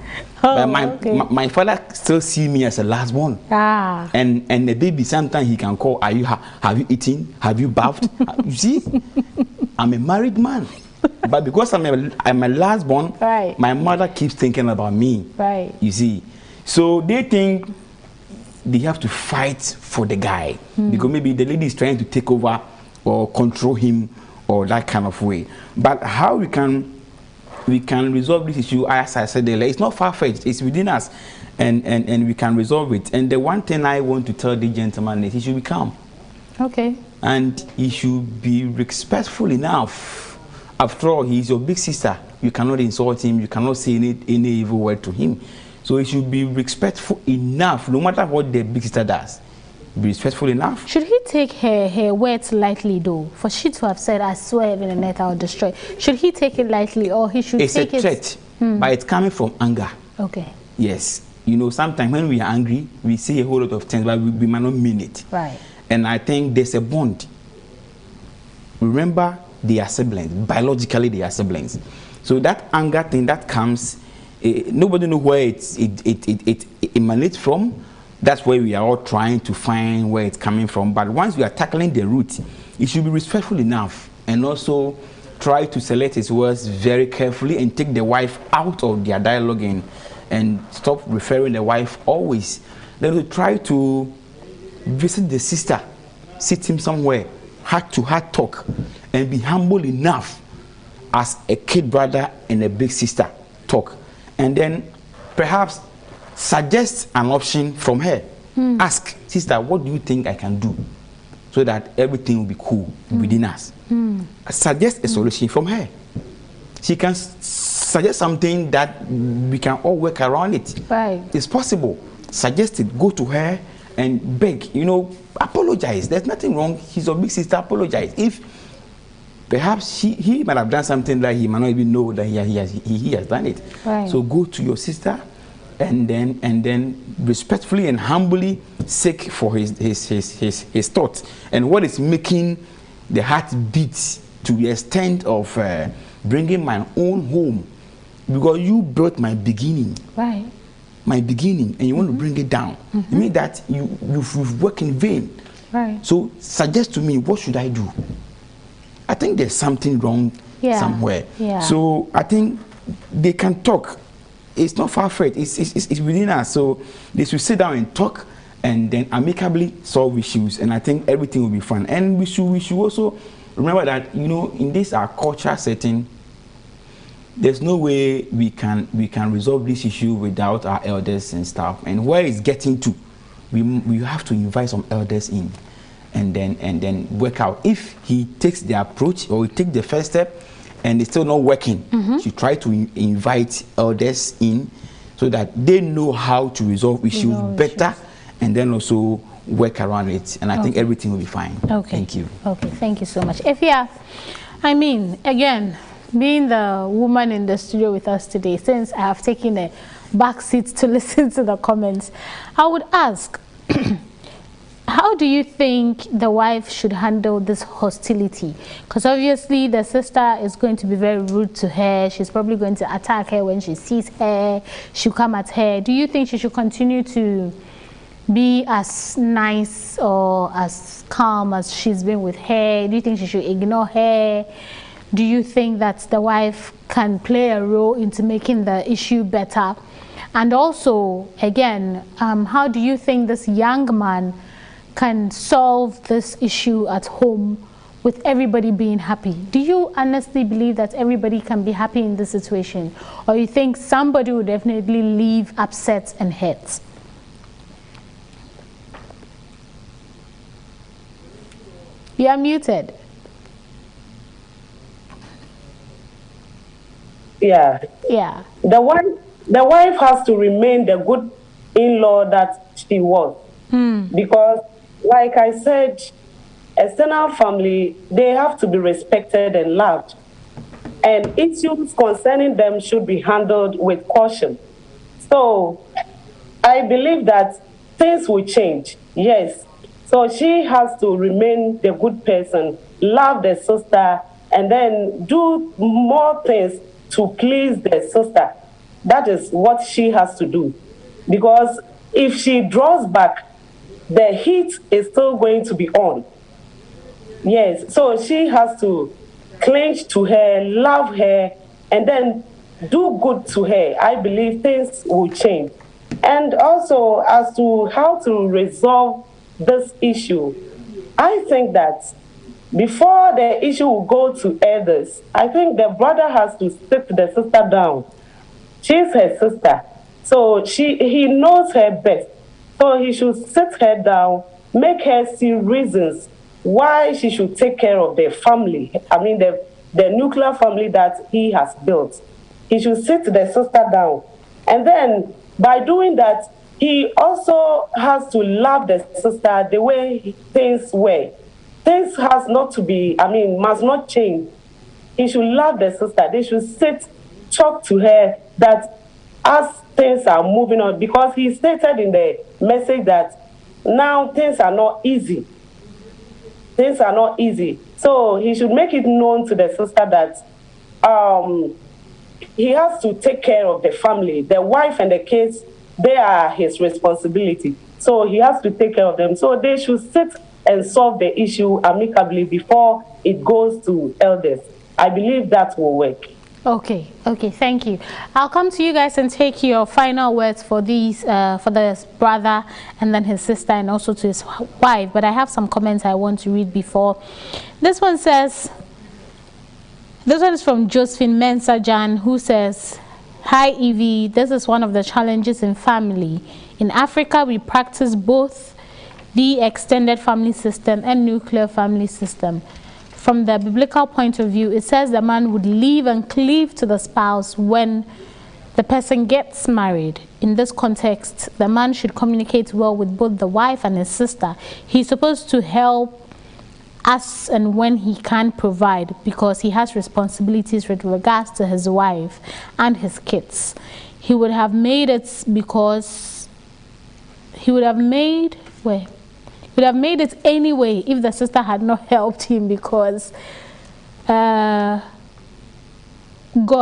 Oh, but my father still see me as a last born. Ah. And the baby, sometimes he can call, have you eaten? Have you bathed? You see, I'm a married man. But because I'm a last born, my mother keeps thinking about me. Right. You see. So they think they have to fight for the guy. Because maybe the lady is trying to take over or control him or that kind of way. But how we can resolve this issue, as I said earlier, it's not far-fetched, it's within us, and we can resolve it. And the one thing I want to tell the gentleman is he should be calm. Okay. And he should be respectful enough. After all, he is your big sister. You cannot insult him, you cannot say any evil word to him. So he should be respectful enough, no matter what the big sister does. Be respectful enough. Should he take her words lightly though? For she to have said, I swear heaven and earth I will destroy. Should he take it lightly, or he should take it? It's a threat, but it's coming from anger. Okay. Yes. You know, sometimes when we are angry, we say a whole lot of things, but we might not mean it. Right. And I think there's a bond. Remember, they are siblings. Biologically, they are siblings. So that anger thing that comes, nobody knows where it emanates from. That's where we are all trying to find where it's coming from. But once we are tackling the root, it should be respectful enough, and also try to select his words very carefully and take the wife out of their dialogue and stop referring the wife always. Let us try to visit the sister, sit him somewhere, heart-to-heart talk, and be humble enough as a kid brother and a big sister talk. And then perhaps suggest an option from her. Ask, sister, what do you think I can do so that everything will be cool within us? Suggest a solution from her. She can suggest something that we can all work around it. Right. It's possible. Suggest it. Go to her and beg. You know, apologize. There's nothing wrong. She's your big sister. Apologize. If perhaps he might have done something that he might not even know that he has done it. Right. So go to your sister, and then respectfully and humbly seek for his thoughts and what is making the heart beat to the extent of bringing my own home, because you brought my beginning. Right. My beginning, and you want to bring it down. You mean that you've worked in vain. Right. So suggest to me, what should I do? I think there's something wrong somewhere. Yeah. So I think they can talk. It's not far-fetched. It's within us. So they should sit down and talk, and then amicably solve issues. And I think everything will be fine. And we should also remember that, you know, in this our culture setting, there's no way we can resolve this issue without our elders and stuff. And where it's getting to, we have to invite some elders in, and then work out. If he takes the approach, or he take the first step and it's still not working, you try to invite elders in so that they know how to resolve issues better, and then also work around it. And I think everything will be fine. Okay. Thank you. Okay, thank you so much. Ifya, I mean, again, being the woman in the studio with us today, since I have taken a back seat to listen to the comments, I would ask, how do you think the wife should handle this hostility? Because obviously the sister is going to be very rude to her. She's probably going to attack her when she sees her. She'll come at her. Do you think she should continue to be as nice or as calm as she's been with her? Do you think she should ignore her? Do you think that the wife can play a role into making the issue better? And also, again, how do you think this young man can solve this issue at home with everybody being happy? Do you honestly believe that everybody can be happy in this situation? Or you think somebody will definitely leave upset and hurt? You are muted. Yeah. Yeah. The wife has to remain the good in-law that she was. Because, like I said, external family, they have to be respected and loved. And issues concerning them should be handled with caution. So I believe that things will change, yes. So she has to remain the good person, love the sister, and then do more things to please the sister. That is what she has to do. Because if she draws back, the heat is still going to be on. Yes, so she has to cling to her, love her, and then do good to her. I believe things will change. And also, as to how to resolve this issue, I think that before the issue will go to others, I think the brother has to sit the sister down. She's her sister, so he knows her best. So he should sit her down, make her see reasons why she should take care of the family. I mean, the nuclear family that he has built. He should sit the sister down. And then by doing that, he also has to love the sister the way things were. Things has not to be, must not change. He should love the sister. They should sit, talk to her that as things are moving on, because he stated in the message that now things are not easy. Things are not easy. So he should make it known to the sister that he has to take care of the family. The wife and the kids, they are his responsibility. So he has to take care of them. So they should sit and solve the issue amicably before it goes to elders. I believe that will work. Okay, thank you. I'll come to you guys and take your final words for these, for this brother and then his sister and also to his wife. But I have some comments I want to read before. This one says, this one is from Josephine Mensajan, who says, "Hi Evie, this is one of the challenges in family. In Africa, we practice both the extended family system and nuclear family system. From the biblical point of view, it says the man would leave and cleave to the spouse when the person gets married. In this context, the man should communicate well with both the wife and his sister. He's supposed to help as and when he can't provide because he has responsibilities with regards to his wife and his kids. He would have made it because he would have made it anyway if the sister had not helped him, because God,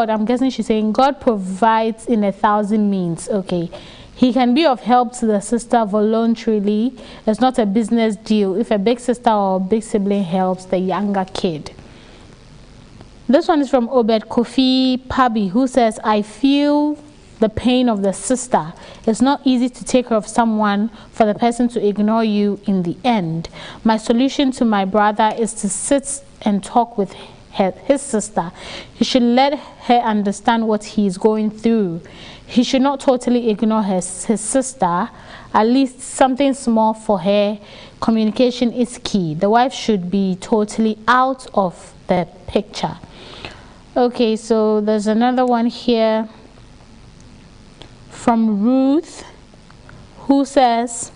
I'm guessing she's saying God provides in 1,000 means. Okay, he can be of help to the sister voluntarily. It's not a business deal if a big sister or big sibling helps the younger kid. This one is from Obed Kofi Pabi, who says, I feel the pain of the sister. It's not easy to take care of someone for the person to ignore you in the end. My solution to my brother is to sit and talk with his sister. He should let her understand what he is going through. He should not totally ignore his sister. At least something small for her. Communication is key. The wife should be totally out of the picture. Okay, so there's another one here from Ruth, who says,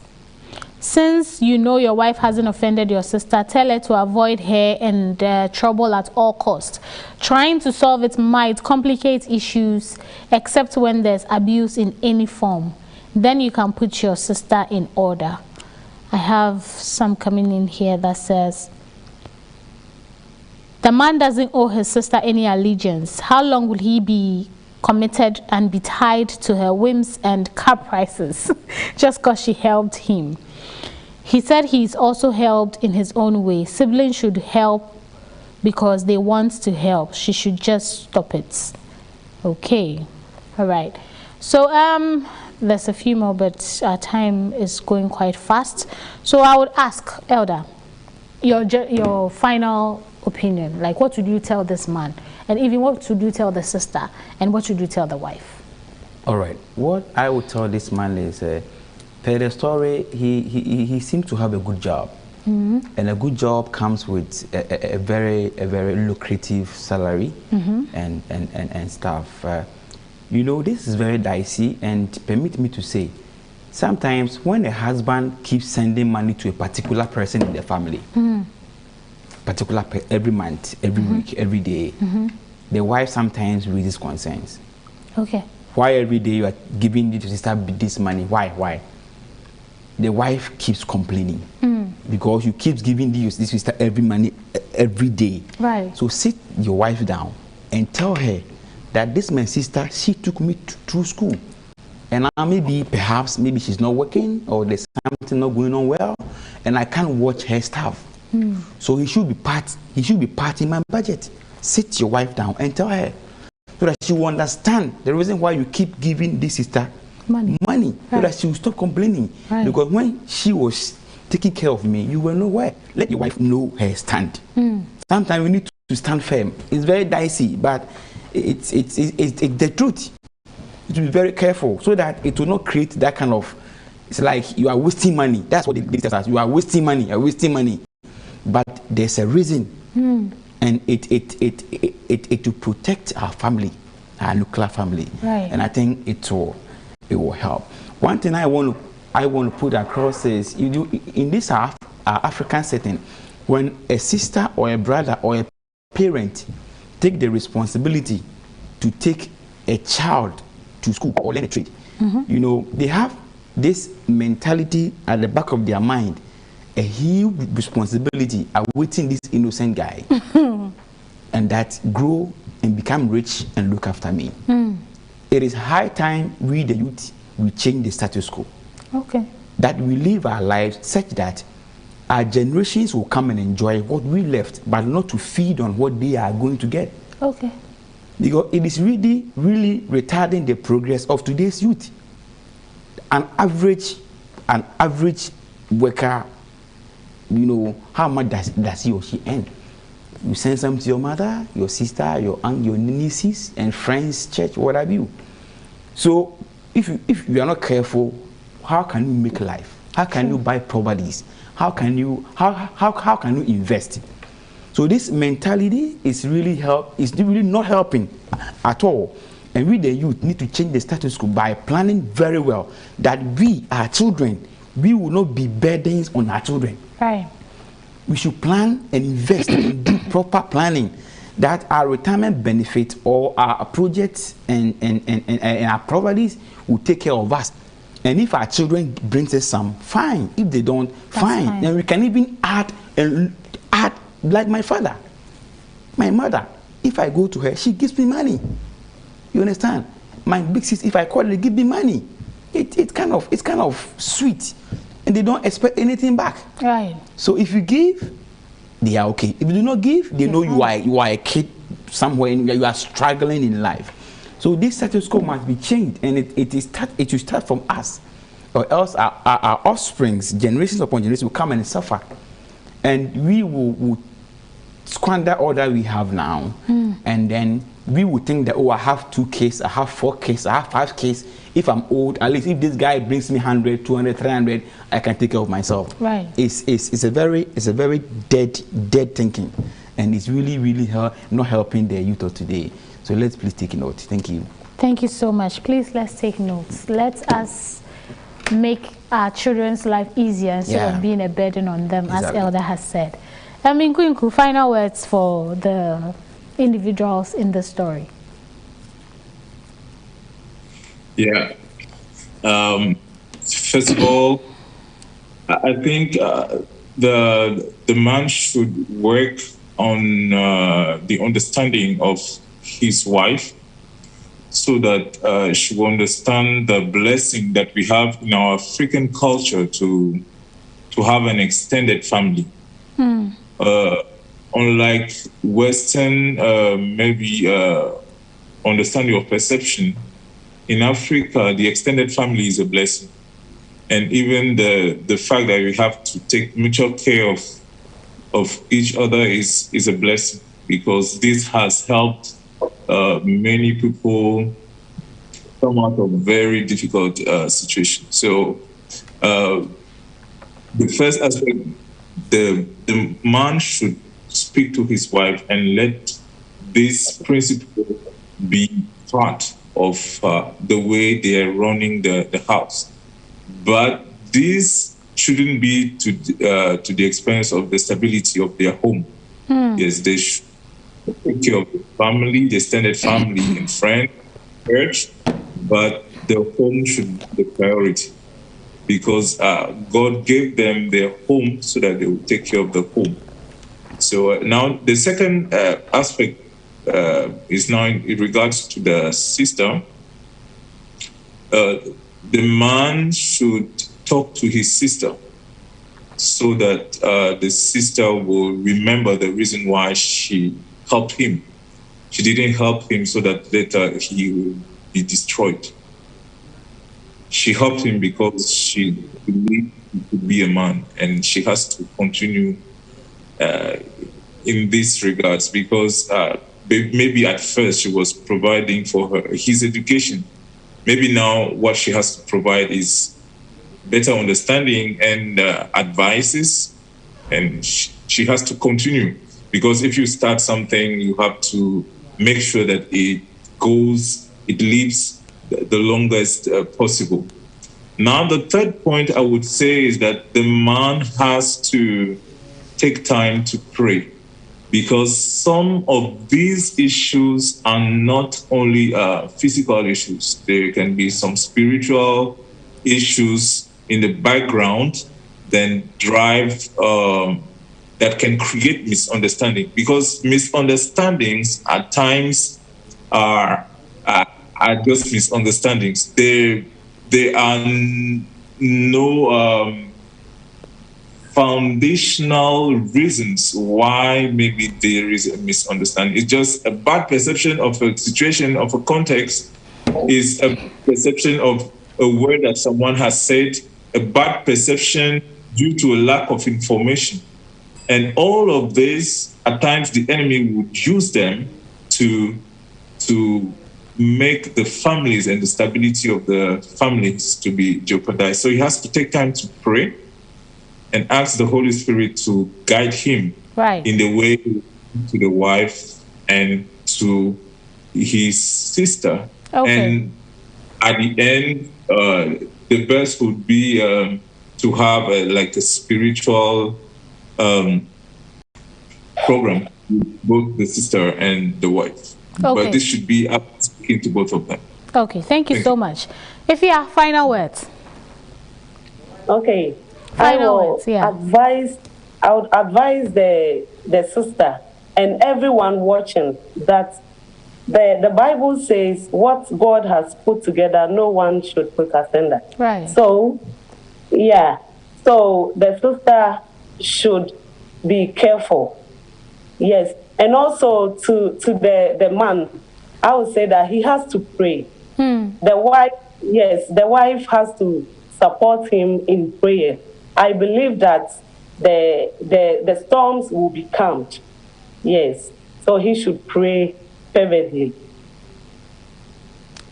since you know your wife hasn't offended your sister, tell her to avoid her and trouble at all costs. Trying to solve it might complicate issues, except when there's abuse in any form. Then you can put your sister in order. I have some coming in here that says, the man doesn't owe his sister any allegiance. How long will he be committed and be tied to her whims and caprices just because she helped him? He said he's also helped in his own way. Siblings should help because they want to help. She should just stop it. Okay, all right. So there's a few more, but our time is going quite fast. So I would ask Elder, your final opinion. Like, what would you tell this man? And even what would you tell the sister? And what would you tell the wife? All right. What I would tell this man is, per the story, he seems to have a good job. Mm-hmm. And a good job comes with a very lucrative salary and stuff. You know, this is very dicey, and permit me to say, sometimes when a husband keeps sending money to a particular person in the family, every month, every week, every day, the wife sometimes raises concerns. Okay. Why every day you are giving your sister this money? Why? The wife keeps complaining because you keep giving this sister every money every day. Right. So sit your wife down and tell her that this my sister, she took me through school, and perhaps maybe she's not working, or there's something not going on well, and I can't watch her stuff. So he should be part in my budget. Sit your wife down and tell her, so that she will understand the reason why you keep giving this sister money, so that she will stop complaining. Because when she was taking care of me, you were nowhere. Let your wife know her stand. Sometimes we need to stand firm. It's very dicey, but it's the truth. You have to be very careful so that it will not create that kind of, it's like you are wasting money. That's what it says. You are wasting money. You are wasting money. But there's a reason, and it will protect our family, our nuclear family, and I think it will help. One thing I want to put across is, in this African setting, when a sister or a brother or a parent take the responsibility to take a child to school or learn a trade, you know, they have this mentality at the back of their mind, a huge responsibility awaiting this innocent guy, and that grow and become rich and look after me. It is high time we, the youth, we change the status quo. Okay. That we live our lives such that our generations will come and enjoy what we left, but not to feed on what they are going to get. Okay. Because it is really retarding the progress of today's youth. An average worker, you know, how much does he or she earn? You send some to your mother, your sister, your aunt, your nieces and friends, church, what have you. So if you are not careful, how can you make life? How can you buy properties? How can you invest? So this mentality is really not helping at all. And we, the youth, need to change the status quo by planning very well that we, our children, we will not be burdens on our children. Right. we should plan and invest and do proper planning, that our retirement benefit or our projects and our properties will take care of us. And if our children brings us some, fine. If they don't, fine. Then we can even add like my father, my mother. If I go to her, she gives me money. You understand? My big sister, if I call her, they give me money. It's kind of sweet, and they don't expect anything back. Right. So if you give, they are okay. If you do not give, they know you are a kid somewhere and you are struggling in life. So this status quo must be changed, and it will start from us, or else our offsprings, generations upon generations, will come and suffer, and we will squander all that we have now, and then we will think that, oh, I have 2 kids, I have 4 kids, I have 5 kids. If I'm old, at least if this guy brings me 100, 200, 300, I can take care of myself. Right. It's a very dead thinking, and it's really not helping the youth of today. So let's please take note. Thank you. Thank you so much. Please, let's take notes. Let us make our children's life easier instead of being a burden on them, as Elder has said. Nkunku, final words for the individuals in the story. Yeah. First of all, I think the man should work on the understanding of his wife, so that she will understand the blessing that we have in our African culture to have an extended family. Unlike Western maybe understanding of perception, in Africa the extended family is a blessing, and even the fact that we have to take mutual care of each other is a blessing, because this has helped many people come out of very difficult situations. So the first aspect, the man should speak to his wife and let this principle be part of the way they are running the house. But this shouldn't be to the expense of the stability of their home. Yes, they should take care of the family, the extended family and friends, church, but the home should be the priority, because God gave them their home so that they will take care of the home. So now the second aspect is now in regards to the sister. The man should talk to his sister so that the sister will remember the reason why she helped him. She didn't help him so that later he will be destroyed. She helped him because she believed he could be a man, and she has to continue in these regards, because maybe at first she was providing for his education. Maybe now what she has to provide is better understanding and advices, and she has to continue, because if you start something, you have to make sure that it lives the longest possible. Now, the third point I would say is that the man has to take time to pray, because some of these issues are not only physical issues. There can be some spiritual issues in the background then drive that can create misunderstanding, because misunderstandings at times are just misunderstandings. There are no foundational reasons why maybe there is a misunderstanding. It's just a bad perception of a situation, of a context, is a perception of a word that someone has said, a bad perception due to a lack of information. And all of this, at times the enemy would use them to make the families and the stability of the families to be jeopardized. So he has to take time to pray and ask the Holy Spirit to guide him in the way to the wife and to his sister. And at the end, the best would be to have a spiritual program with both the sister and the wife. Okay. But this should be up speaking to both of them. Okay, thank you so much. If you have final words. Okay. Final words, yeah. I would advise the sister and everyone watching that the Bible says what God has put together, no one should put asunder. Right. So, yeah. So the sister should be careful. Yes. And also to the man, I would say that he has to pray. The wife has to support him in prayer. I believe that the storms will be calmed. Yes. So he should pray fervently.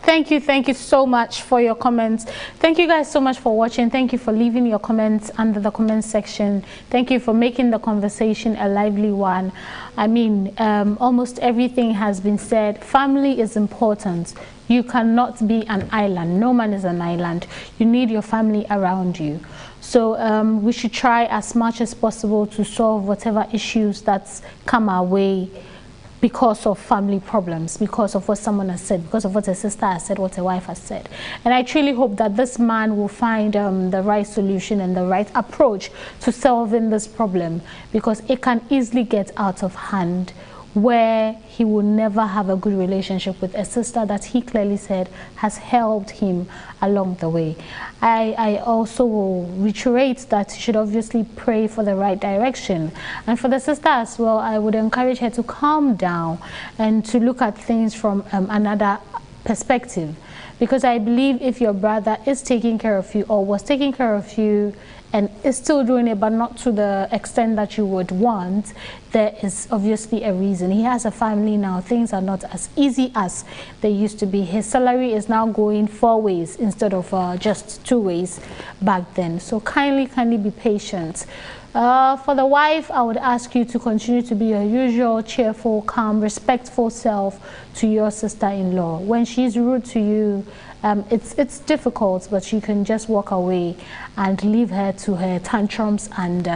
Thank you so much for your comments. Thank you guys so much for watching. Thank you for leaving your comments under the comment section. Thank you for making the conversation a lively one. I mean, almost everything has been said. Family is important. You cannot be an island. No man is an island. You need your family around you. So we should try as much as possible to solve whatever issues that come our way because of family problems, because of what someone has said, because of what a sister has said, what a wife has said. And I truly hope that this man will find the right solution and the right approach to solving this problem, because it can easily get out of hand, where he will never have a good relationship with a sister that he clearly said has helped him along the way. I also will reiterate that he should obviously pray for the right direction. And for the sister as well, I would encourage her to calm down and to look at things from another perspective. Because I believe if your brother is taking care of you or was taking care of you and is still doing it, but not to the extent that you would want, there is obviously a reason. He has a family now. Things are not as easy as they used to be. His salary is now going 4 ways instead of just 2 ways back then. So kindly be patient. For the wife, I would ask you to continue to be your usual cheerful, calm, respectful self to your sister-in-law. When she's rude to you, it's difficult, but you can just walk away and leave her to her tantrums and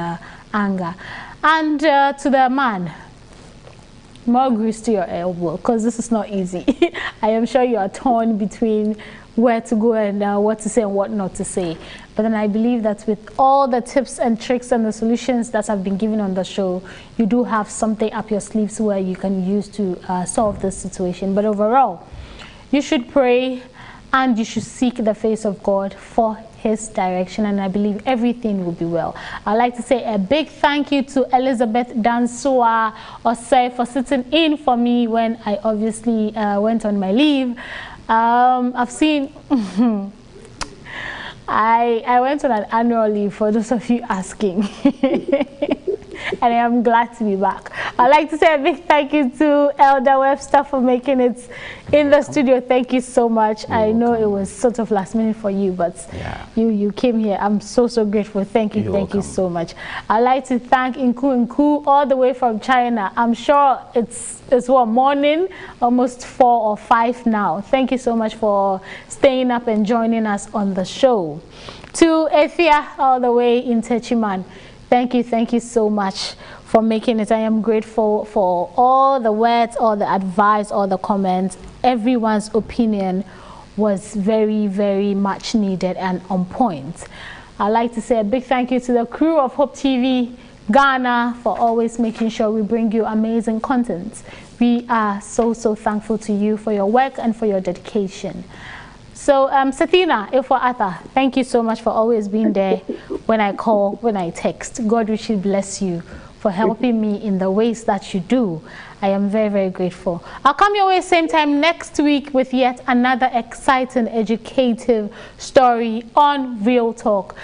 anger. And to the man, more grease to your elbow, because this is not easy. I am sure you are torn between where to go and what to say and what not to say. But then I believe that with all the tips and tricks and the solutions that have been given on the show, you do have something up your sleeves where you can use to solve this situation. But overall, you should pray and you should seek the face of God for his direction, and I believe everything will be well. I'd like to say a big thank you to Elizabeth Dansua Osei for sitting in for me when I obviously went on my leave. I've seen I went on an annual leave, for those of you asking. And I am glad to be back. I'd like to say a big thank you to Eldar Webster for making it in the studio. Thank you so much. I know it was sort of last minute for you, but you came here. I'm so grateful. Thank you. Thank you so much. I'd like to thank Nku all the way from China. I'm sure it's what, morning, almost 4 or 5 now. Thank you so much for staying up and joining us on the show. To Ethia all the way in Techiman. Thank you so much for making it. I am grateful for all the words, all the advice, all the comments. Everyone's opinion was very much needed and on point. I'd like to say a big thank you to the crew of Hope TV Ghana for always making sure we bring you amazing content. We are so thankful to you for your work and for your dedication. So, Sathina, Ifwa-Atha, thank you so much for always being there when I call, when I text. God richly bless you for helping me in the ways that you do. I am very grateful. I'll come your way same time next week with yet another exciting, educative story on Real Talk.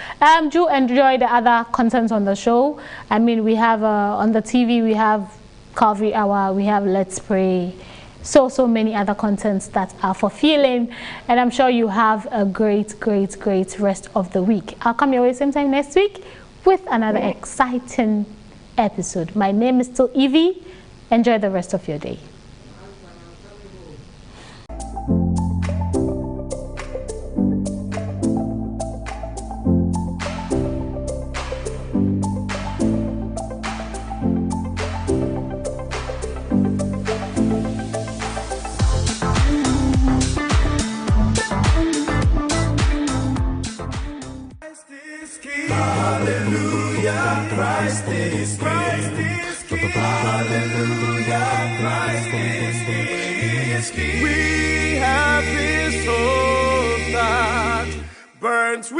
Do enjoy the other content on the show. I mean, we have on the TV, we have Calvary Hour, we have Let's Pray. So many other contents that are fulfilling, and I'm sure you have a great rest of the week. I'll come your way same time next week with another exciting episode. My name is still Evie. Enjoy the rest of your day. is King. Hallelujah, Christ is King. We have His hope that burns.